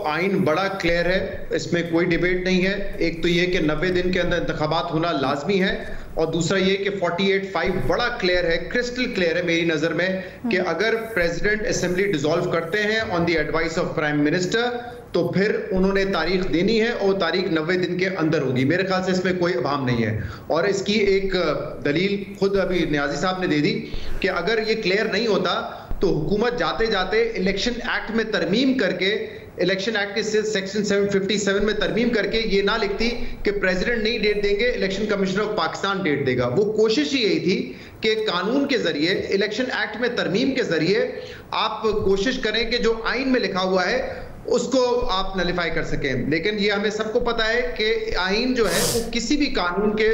आइन बड़ा क्लियर है, इसमें कोई डिबेट नहीं है। एक तो ये कि 90 दिन के अंदर इंतखाबात होना लाजमी है, और दूसरा ये कि 48(5) बड़ा क्लियर है, क्रिस्टल क्लियर है मेरी नजर में कि अगर प्रेसिडेंट असेंबली डिसॉल्व करते हैं on the advice of prime minister, तो फिर उन्होंने तारीख देनी है और तारीख 90 दिन के अंदर होगी। मेरे ख्याल से इसमें कोई अभाव नहीं है। और इसकी एक दलील खुद अभी न्याजी साहब ने दे दी कि अगर ये क्लियर नहीं होता तो हुकूमत जाते जाते इलेक्शन एक्ट में तरमीम करके, इलेक्शन एक्ट के सेक्शन 757 में तरमीम करके ये ना लिखती कि प्रेसिडेंट नहीं डेट देंगे, election commission of Pakistan date देगा। वो कोशिश ही यही थी कि कानून के जरिए, इलेक्शन एक्ट में तरमीम के जरिए आप कोशिश करें कि जो आइन में लिखा हुआ है उसको आप नलिफाई कर सकें। लेकिन ये हमें सबको पता है कि आइन जो है वो किसी भी कानून के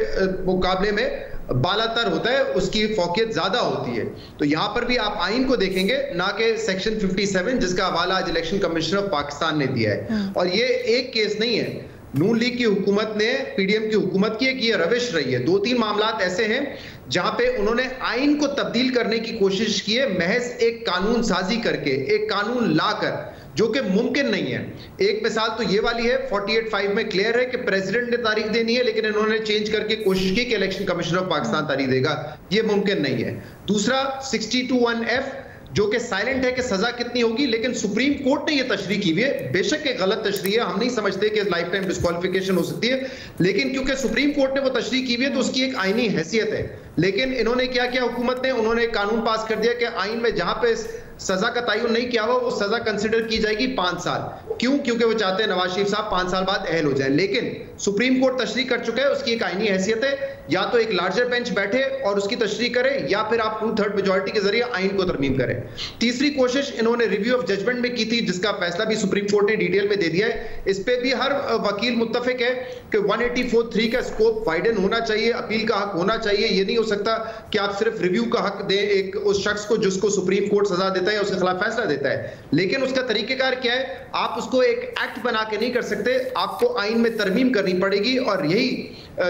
मुकाबले में बालातर होता है, उसकी फौकियत ज्यादा होती है। तो यहां पर भी आप आइन को देखेंगे, ना कि सेक्शन 57 जिसका हवाला आज इलेक्शन कमीशन ऑफ पाकिस्तान ने दिया है। और ये एक केस नहीं है, नून लीग की हुकूमत ने पीडीएम की हुकूमत की एक ये रविश रही है। 2-3 मामलात ऐसे हैं जहां पे उन्होंने आइन को तब्दील करने की कोशिश की है, महज एक कानून साजी करके, एक कानून लाकर, जो कि मुमकिन नहीं है। एक मिसाल तो ये वाली है, 48(5) में क्लियर है कि प्रेसिडेंट ने तारीख देनी है, लेकिन इन्होंने चेंज करके कोशिश की कि इलेक्शन कमीशन ऑफ पाकिस्तान तारीख देगा। ये मुमकिन नहीं है। दूसरा 62(1)(f) जो कि साइलेंट है कि सजा कितनी होगी, लेकिन सुप्रीम कोर्ट ने यह तशरीह की हुई है। बेशक एक गलत तशरीह है, हम नहीं समझते कि लाइफ टाइम डिस्क्वालिफिकेशन हो सकती है, लेकिन क्योंकि सुप्रीम कोर्ट ने वो तशरीह की हुई है तो उसकी एक आईनी हैसियत है। लेकिन इन्होंने क्या किया, हुकूमत ने, उन्होंने कानून पास कर दिया कि आइन में जहां पे सजा का तयन नहीं किया हुआ, वो सजा कंसिडर की जाएगी 5 साल। क्यों? क्योंकि वो चाहते हैं नवाज शरीफ साहब 5 साल बाद अहल हो जाए। लेकिन सुप्रीम कोर्ट तशरीह कर चुका है, उसकी एक आईनी हैसियत है, या तो एक लार्जर बेंच बैठे और उसकी तशरीह करे, या फिर आप 2/3 मेजॉरिटी के जरिए आइन को तरमीम करें। तीसरी कोशिश इन्होंने रिव्यू ऑफ जजमेंट में की थी, जिसका फैसला भी सुप्रीम कोर्ट ने डिटेल में दे दिया है। इस पे भी हर वकील मुत्तफिक है कि 184(3) का स्कोप वाइडन होना चाहिए, अपील का हक होना चाहिए। ये नहीं हो सकता कि आप सिर्फ रिव्यू का हक दें एक उस शख्स को जिसको सुप्रीम कोर्ट सजा देता है या उसके खिलाफ फैसला देता है। लेकिन उसका तरीकेकार क्या है, आप उसको एक एक्ट बना के नहीं कर सकते, आपको आइन में तरमीम करनी पड़ेगी। और यही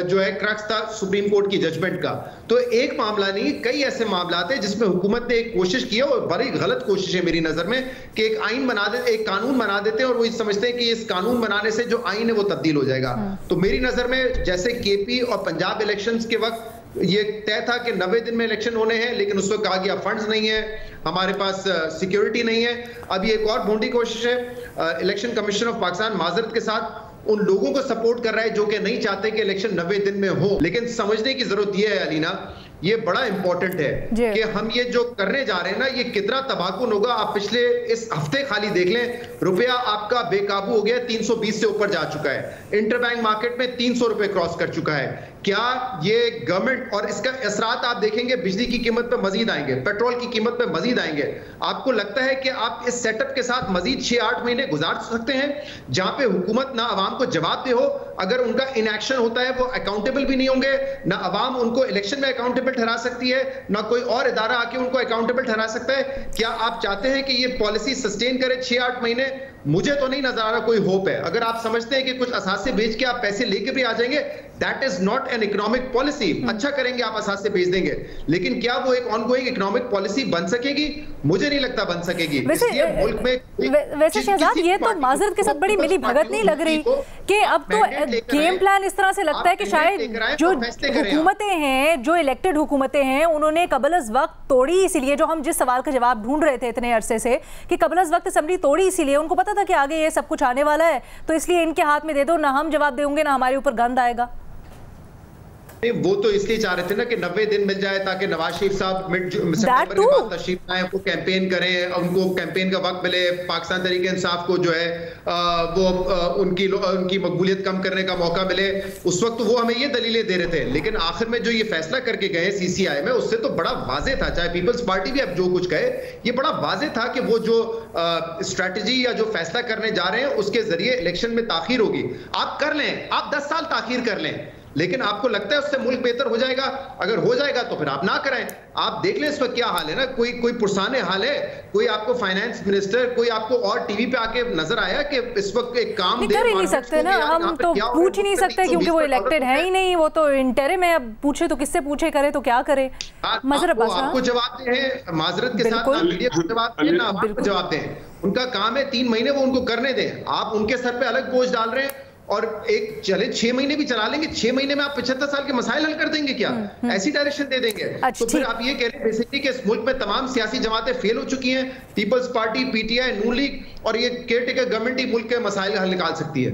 जो है क्रक्स था सुप्रीम कोर्ट की जजमेंट का। तो एक मामला नहीं, कई ऐसे मामला हैं जिसमें हुकूमत ने एक कोशिश की है, और बड़ी गलत कोशिश है मेरी नजर में, कि एक आइन बना दे, एक कानून बना देते हैं और वो समझते हैं कि इस कानून बनाने से जो आइन है वो तब्दील हो जाएगा। तो मेरी नजर में जैसे केपी और पंजाब इलेक्शंस के वक्त ये तय था कि 90 दिन में इलेक्शन होने हैं, लेकिन उस वक्त कहा गया फंड्स नहीं है, हमारे पास सिक्योरिटी नहीं है। अब ये एक और भोंडी कोशिश है। इलेक्शन कमीशन ऑफ पाकिस्तान माजरत के साथ उन लोगों को सपोर्ट कर रहा है जो कि नहीं चाहते कि इलेक्शन 90 दिन में हो। लेकिन समझने की जरूरत यह है अलीना, ये बड़ा इंपॉर्टेंट है कि हम ये जो करने जा रहे हैं ना, ये कितना तबाहकुन होगा। आप पिछले इस हफ्ते खाली देख लें, रुपया आपका बेकाबू हो गया, 320 से ऊपर जा चुका है। इंटरबैंक मार्केट में 300 रुपए क्रॉस कर चुका है। क्या ये गवर्नमेंट, और इसका असरात आप देखेंगे, बिजली की कीमत पे मजीद आएंगे, पेट्रोल की कीमत पे मजीद आएंगे। आपको लगता है कि आप इस सेटअप के साथ मजीद 6-8 महीने गुजार सकते हैं, जहां पे हुकूमत ना अवाम को जवाब दे हो? अगर उनका इनएक्शन होता है वो अकाउंटेबल भी नहीं होंगे, ना अवाम उनको इलेक्शन में अकाउंटेबल ठहरा सकती है, ना कोई और इदारा आके उनको अकाउंटेबल ठहरा सकता है। क्या आप चाहते हैं कि ये पॉलिसी सस्टेन करे 6-8 महीने? मुझे तो नहीं नजर आ रहा कोई होप है। अगर आप समझते हैं कि कुछ असासे बेच के आप पैसे लेके भी आ जाएंगे, that is not an economic policy. अच्छा करेंगे आप असासे बेच देंगे, लेकिन क्या वो एक ऑनगोइंग इकोनॉमिक पॉलिसी बन सकेगी? मुझे नहीं लगता बन सकेगी। वैसे शहजाद, ये तो माजरत के साथ बड़ी मिली भगत नहीं लग रही कि अब तो गेम प्लान इस तरह से लगता है कि शायद जो हुकूमतें हैं, जो इलेक्टेड हुकूमतें हैं, उन्होंने कबल अज़ वक्त तोड़ी, इसीलिए जो हम जिस सवाल का जवाब ढूंढ रहे थे इतने अरसे से कि कबल अज़ वक्त असेंबली तोड़ी, इसीलिए उनको पता था कि आगे ये सब कुछ आने वाला है, तो इसलिए इनके हाथ में दे दो, ना हम जवाब देंगे ना हमारे ऊपर गंद आएगा। वो तो इसलिए चाह रहे थे ना कि 90 दिन मिल जाए ताकि नवाज शरीफ साहब सितंबर के बाद तशरीफ आए, वो कैंपेन करें, उनको कैंपेन का वक्त मिले, पाकिस्तान तहरीक इंसाफ को जो है वो उनकी मकबूलियत कम करने का मौका मिले। उस वक्त वो हमें ये दलीलें दे रहे थे, लेकिन आखिर में जो ये फैसला करके गए सीसीआई में, उससे तो बड़ा वाजे था, चाहे पीपल्स पार्टी भी अब जो कुछ कहे, ये बड़ा वाजे था कि वो जो स्ट्रैटेजी या जो फैसला करने जा रहे हैं उसके जरिए इलेक्शन में ताखीर होगी। आप कर लें, आप 10 साल ताखीर कर लें, लेकिन आपको लगता है उससे मुल्क बेहतर हो जाएगा? अगर हो जाएगा तो फिर आप ना कराएं। आप देख लें इस वक्त क्या हाल है ना, कोई पुरसाने हाल है? कोई आपको फाइनेंस मिनिस्टर, कोई आपको और टीवी पे आके नजर आया कि इस वक्त एक काम कर ही नहीं सकते ना, हम तो पूछ ही नहीं सकते क्योंकि वो इलेक्टेड है ही नहीं, वो तो इंटरिम है। अब पूछे तो किससे पूछे, करे तो क्या करे? आपको जवाब दें, माजरत के साथ मीडिया को जवाब दें ना, आपको जवाब दें। उनका काम है 3 महीने, वो उनको करने दें। आप उनके सर पे अलग बोझ डाल रहे हैं और एक चले 6 महीने भी चला लेंगे, 6 महीने में आप 75 साल के मसाइल हल कर देंगे क्या? ऐसी डायरेक्शन दे देंगे? तो फिर आप ये कह रहे हैं बेसिकली कि इस मुल्क में तमाम सियासी जमातें फेल हो चुकी हैं, पीपल्स पार्टी, पीटीआई, नून लीग, और ये केयरटेकर गवर्नमेंट ही मुल्क के मसाइल हल निकाल सकती है।